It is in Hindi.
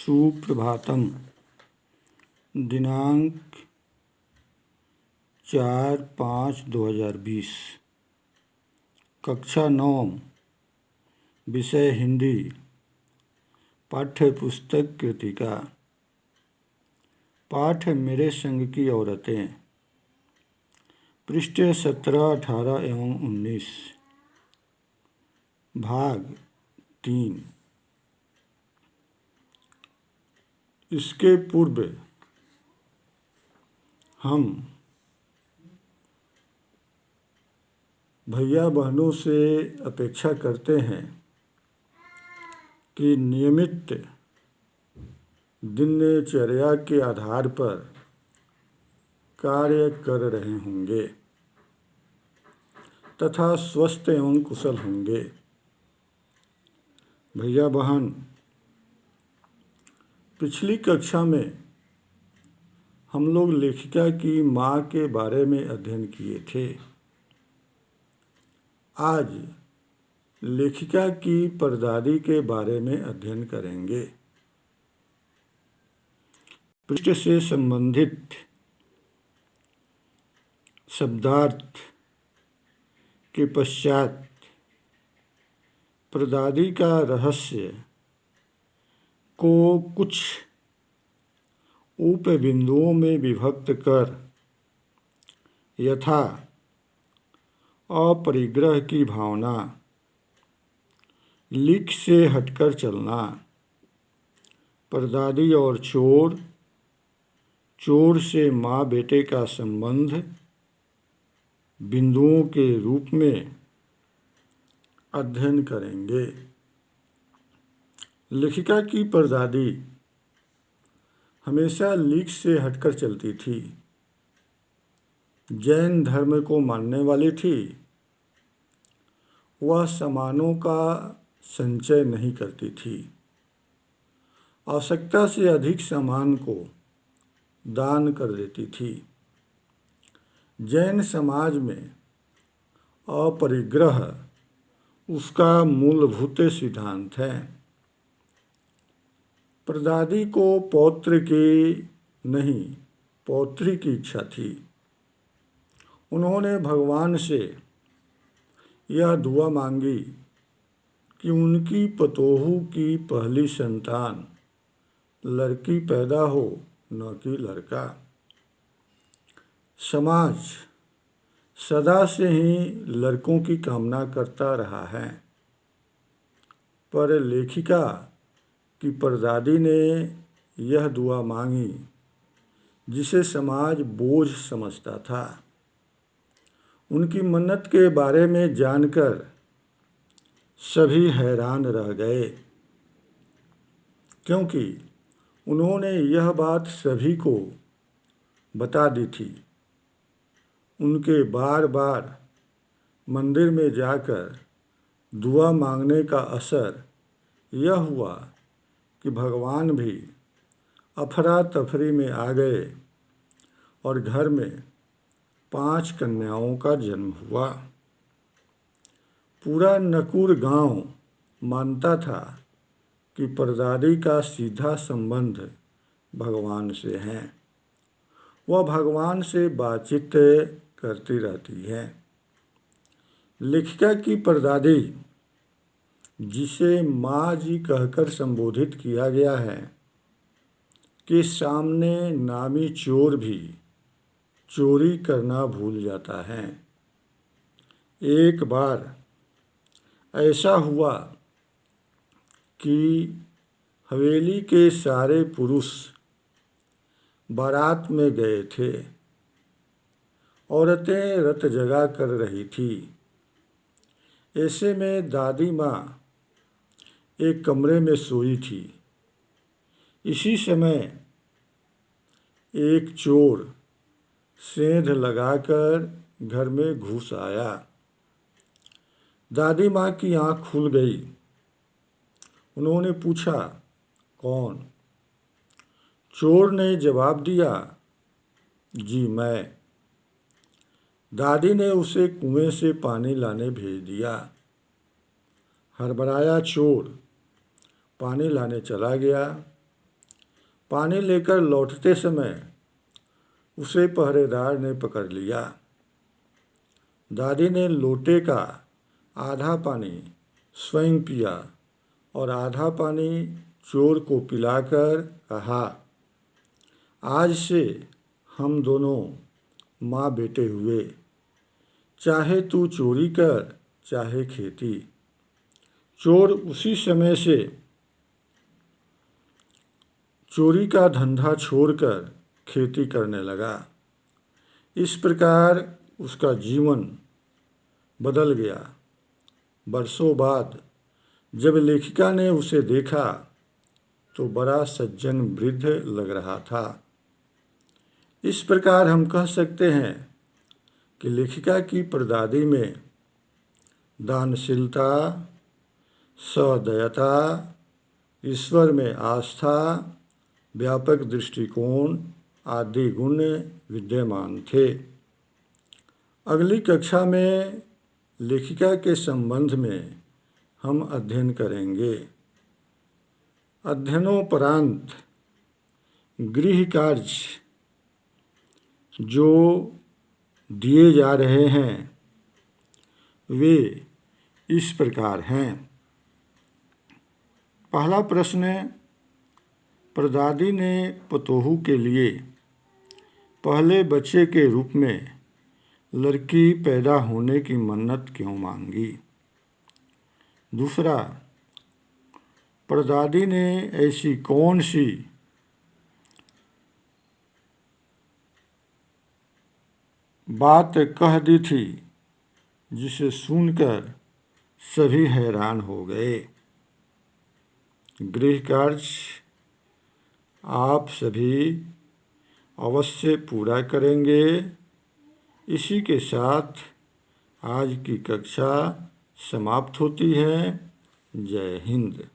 सुप्रभातम। दिनांक 4/5/2020। कक्षा 9। विषय हिंदी। पाठ्य पुस्तक कृतिका। पाठ मेरे संग की औरतें। पृष्ठ 17, 18 एवं 19। भाग 3। इसके पूर्व हम भैया बहनों से अपेक्षा करते हैं कि नियमित दिनचर्या के आधार पर कार्य कर रहे होंगे तथा स्वस्थ एवं कुशल होंगे। भैया बहन, पिछली कक्षा में हम लोग लेखिका की माँ के बारे में अध्ययन किए थे। आज लेखिका की परदादी के बारे में अध्ययन करेंगे। पृष्ठ से संबंधित शब्दार्थ के पश्चात परदादी का रहस्य को कुछ उपबिंदुओं में विभक्त कर यथा अपरिग्रह की भावना, लीक से हटकर चलना, परदादी और चोर, चोर से माँ बेटे का संबंध बिंदुओं के रूप में अध्ययन करेंगे। लेखिका की परदादी हमेशा लीक से हटकर चलती थी। जैन धर्म को मानने वाली थी। वह सामानों का संचय नहीं करती थी। आवश्यकता से अधिक सामान को दान कर देती थी। जैन समाज में अपरिग्रह उसका मूलभूत सिद्धांत है। परदादी को पौत्र की नहीं, पौत्री की इच्छा थी। उन्होंने भगवान से यह दुआ मांगी कि उनकी पतोहू की पहली संतान लड़की पैदा हो, न कि लड़का। समाज सदा से ही लड़कों की कामना करता रहा है, पर लेखिका की परदादी ने यह दुआ मांगी जिसे समाज बोझ समझता था। उनकी मन्नत के बारे में जानकर सभी हैरान रह गए, क्योंकि उन्होंने यह बात सभी को बता दी थी। उनके बार बार मंदिर में जाकर दुआ मांगने का असर यह हुआ कि भगवान भी अफरा तफरी में आ गए और घर में 5 कन्याओं का जन्म हुआ। पूरा नकुर गांव मानता था कि परदादी का सीधा संबंध भगवान से है। वह भगवान से बातचीत करती रहती है। लेखिका की परदादी, जिसे माँ जी कहकर संबोधित किया गया है, के सामने नामी चोर भी चोरी करना भूल जाता है। एक बार ऐसा हुआ कि हवेली के सारे पुरुष बारात में गए थे। औरतें रत जगा कर रही थी। ऐसे में दादी माँ एक कमरे में सोई थी। इसी समय एक चोर सेंध लगाकर घर में घुस आया। दादी माँ की आँख खुल गई। उन्होंने पूछा, कौन? चोर ने जवाब दिया, जी मैं। दादी ने उसे कुएं से पानी लाने भेज दिया। हड़बड़ाया चोर पानी लाने चला गया। पानी लेकर लौटते समय उसे पहरेदार ने पकड़ लिया। दादी ने लोटे का आधा पानी स्वयं पिया और आधा पानी चोर को पिलाकर कहा, आज से हम दोनों माँ बेटे हुए, चाहे तू चोरी कर चाहे खेती। चोर उसी समय से चोरी का धंधा छोड़कर खेती करने लगा। इस प्रकार उसका जीवन बदल गया। बरसों बाद जब लेखिका ने उसे देखा तो बड़ा सज्जन वृद्ध लग रहा था। इस प्रकार हम कह सकते हैं कि लेखिका की परदादी में दानशीलता, सदयता, ईश्वर में आस्था, व्यापक दृष्टिकोण आदि गुण विद्यमान थे। अगली कक्षा में लेखिका के संबंध में हम अध्ययन करेंगे। अध्ययनोपरांत गृह कार्य जो दिए जा रहे हैं वे इस प्रकार हैं। पहला प्रश्न, परदादी ने पतोहू के लिए पहले बच्चे के रूप में लड़की पैदा होने की मन्नत क्यों मांगी? दूसरा, परदादी ने ऐसी कौन सी बात कह दी थी जिसे सुनकर सभी हैरान हो गए? गृह कार्य आप सभी अवश्य पूरा करेंगे। इसी के साथ आज की कक्षा समाप्त होती है। जय हिंद।